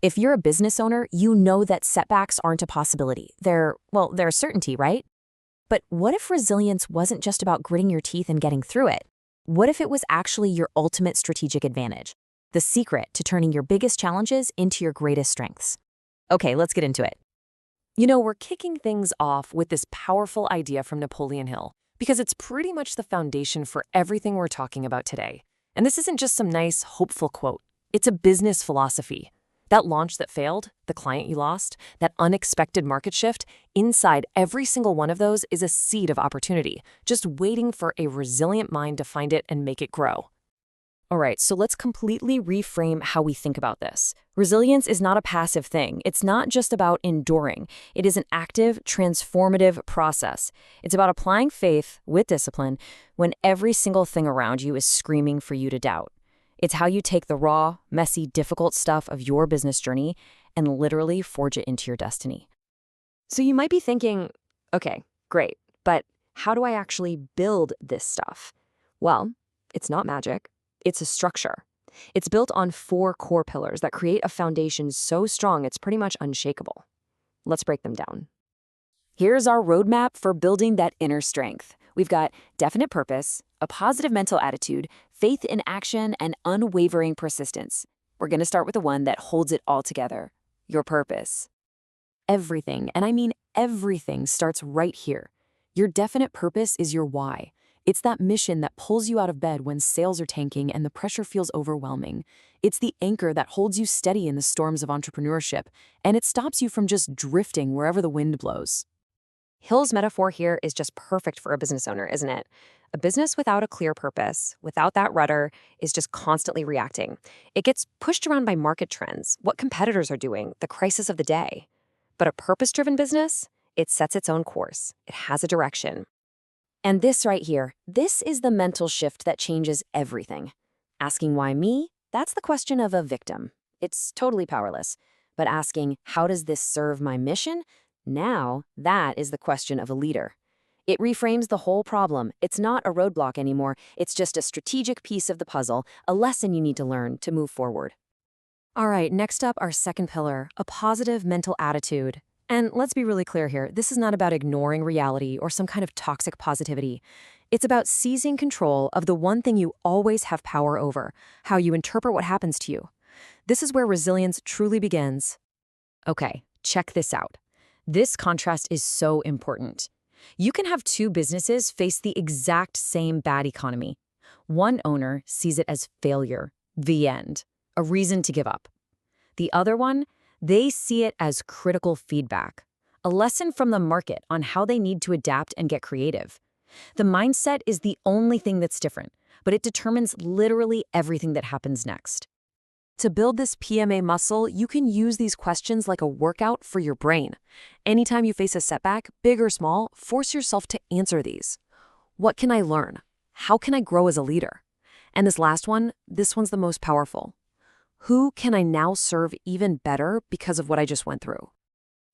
If you're a business owner, you know that setbacks aren't a possibility. They're a certainty, right? But what if resilience wasn't just about gritting your teeth and getting through it? What if it was actually your ultimate strategic advantage? The secret to turning your biggest challenges into your greatest strengths. Okay, let's get into it. We're kicking things off with this powerful idea from Napoleon Hill, because it's pretty much the foundation for everything we're talking about today. And this isn't just some nice, hopeful quote. It's a business philosophy. That launch that failed, the client you lost, that unexpected market shift, inside every single one of those is a seed of opportunity, just waiting for a resilient mind to find it and make it grow. All right, so let's completely reframe how we think about this. Resilience is not a passive thing. It's not just about enduring. It is an active, transformative process. It's about applying faith with discipline when every single thing around you is screaming for you to doubt. It's how you take the raw, messy, difficult stuff of your business journey and literally forge it into your destiny. So you might be thinking, okay, great, but how do I actually build this stuff? Well, it's not magic. It's a structure. It's built on 4 core pillars that create a foundation so strong it's pretty much unshakable. Let's break them down. Here's our roadmap for building that inner strength. We've got definite purpose, a positive mental attitude, faith in action, and unwavering persistence. We're going to start with the one that holds it all together, your purpose. Everything, and I mean everything, starts right here. Your definite purpose is your why. It's that mission that pulls you out of bed when sales are tanking and the pressure feels overwhelming. It's the anchor that holds you steady in the storms of entrepreneurship, and it stops you from just drifting wherever the wind blows. Hill's metaphor here is just perfect for a business owner, isn't it? A business without a clear purpose, without that rudder, is just constantly reacting. It gets pushed around by market trends, what competitors are doing, the crisis of the day. But a purpose-driven business, it sets its own course. It has a direction. And this right here, this is the mental shift that changes everything. Asking why me? That's the question of a victim. It's totally powerless. But asking, how does this serve my mission? Now, that is the question of a leader. It reframes the whole problem. It's not a roadblock anymore. It's just a strategic piece of the puzzle, a lesson you need to learn to move forward. All right, next up, our second pillar, a positive mental attitude. And let's be really clear here. This is not about ignoring reality or some kind of toxic positivity. It's about seizing control of the one thing you always have power over, how you interpret what happens to you. This is where resilience truly begins. Okay, check this out. This contrast is so important. You can have 2 businesses face the exact same bad economy. One owner sees it as failure, the end, a reason to give up. The other one, they see it as critical feedback, a lesson from the market on how they need to adapt and get creative. The mindset is the only thing that's different, but it determines literally everything that happens next. To build this PMA muscle, you can use these questions like a workout for your brain. Anytime you face a setback, big or small, force yourself to answer these. What can I learn? How can I grow as a leader? And this last one, this one's the most powerful. Who can I now serve even better because of what I just went through?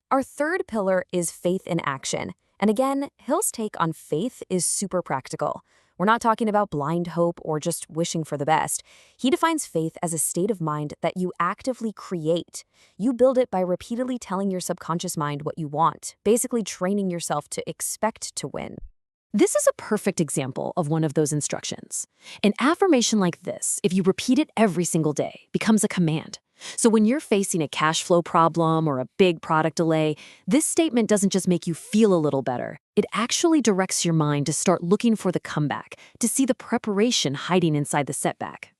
Our third pillar is faith in action. And again, Hill's take on faith is super practical. We're not talking about blind hope or just wishing for the best. He defines faith as a state of mind that you actively create. You build it by repeatedly telling your subconscious mind what you want, basically training yourself to expect to win. This is a perfect example of one of those instructions. An affirmation like this, if you repeat it every single day, becomes a command. So when you're facing a cash flow problem or a big product delay, this statement doesn't just make you feel a little better. It actually directs your mind to start looking for the comeback, to see the preparation hiding inside the setback.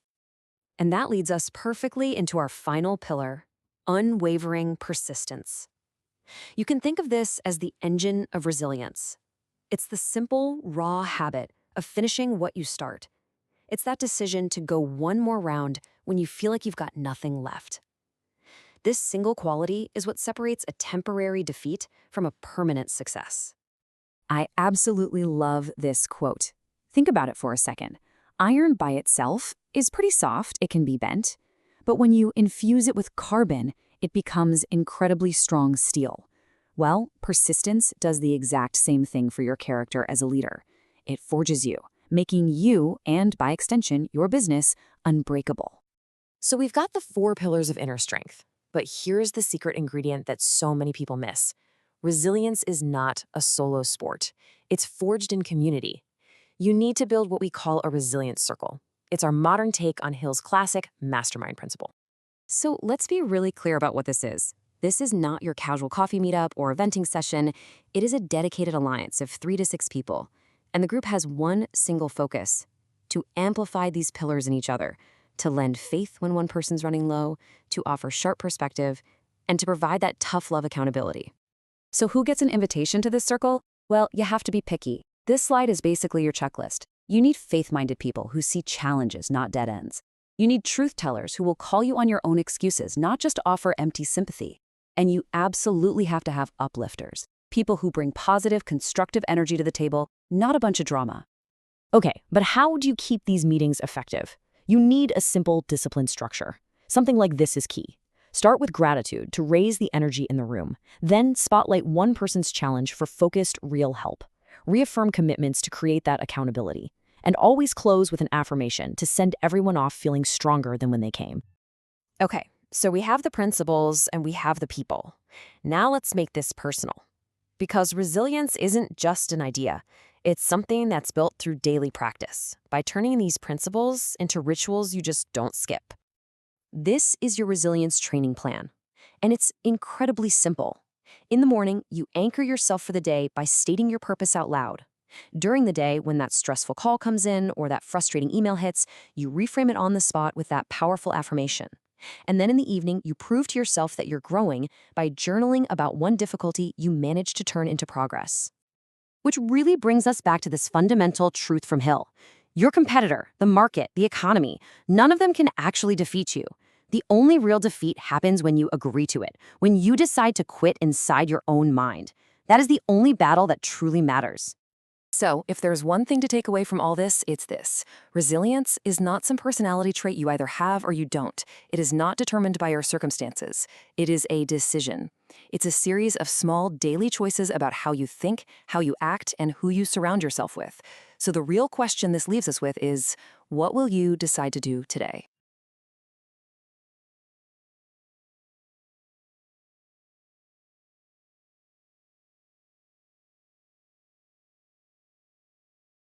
And that leads us perfectly into our final pillar, unwavering persistence. You can think of this as the engine of resilience. It's the simple, raw habit of finishing what you start. It's that decision to go one more round when you feel like you've got nothing left. This single quality is what separates a temporary defeat from a permanent success. I absolutely love this quote. Think about it for a second. Iron by itself is pretty soft, it can be bent, but when you infuse it with carbon, it becomes incredibly strong steel. Well, persistence does the exact same thing for your character as a leader. It forges you, making you, and by extension, your business, unbreakable. So we've got the 4 pillars of inner strength. But here's the secret ingredient that so many people miss. Resilience is not a solo sport. It's forged in community. You need to build what we call a resilience circle. It's our modern take on Hill's classic mastermind principle. So let's be really clear about what this is. This is not your casual coffee meetup or a venting session. It is a dedicated alliance of 3 to 6 people. And the group has one single focus: to amplify these pillars in each other, to lend faith when one person's running low, to offer sharp perspective, and to provide that tough love accountability. So who gets an invitation to this circle? Well, you have to be picky. This slide is basically your checklist. You need faith-minded people who see challenges, not dead ends. You need truth tellers who will call you on your own excuses, not just offer empty sympathy. And you absolutely have to have uplifters, people who bring positive, constructive energy to the table, not a bunch of drama. Okay, but how do you keep these meetings effective? You need a simple, disciplined structure. Something like this is key. Start with gratitude to raise the energy in the room. Then spotlight one person's challenge for focused, real help. Reaffirm commitments to create that accountability. And always close with an affirmation to send everyone off feeling stronger than when they came. Okay, so we have the principles and we have the people. Now let's make this personal. Because resilience isn't just an idea. It's something that's built through daily practice, by turning these principles into rituals you just don't skip. This is your resilience training plan, and it's incredibly simple. In the morning, you anchor yourself for the day by stating your purpose out loud. During the day, when that stressful call comes in or that frustrating email hits, you reframe it on the spot with that powerful affirmation. And then in the evening, you prove to yourself that you're growing by journaling about one difficulty you managed to turn into progress. Which really brings us back to this fundamental truth from Hill. Your competitor, the market, the economy, none of them can actually defeat you. The only real defeat happens when you agree to it, when you decide to quit inside your own mind. That is the only battle that truly matters. So, if there's one thing to take away from all this, it's this. Resilience is not some personality trait you either have or you don't. It is not determined by your circumstances. It is a decision. It's a series of small daily choices about how you think, how you act, and who you surround yourself with. So the real question this leaves us with is, what will you decide to do today?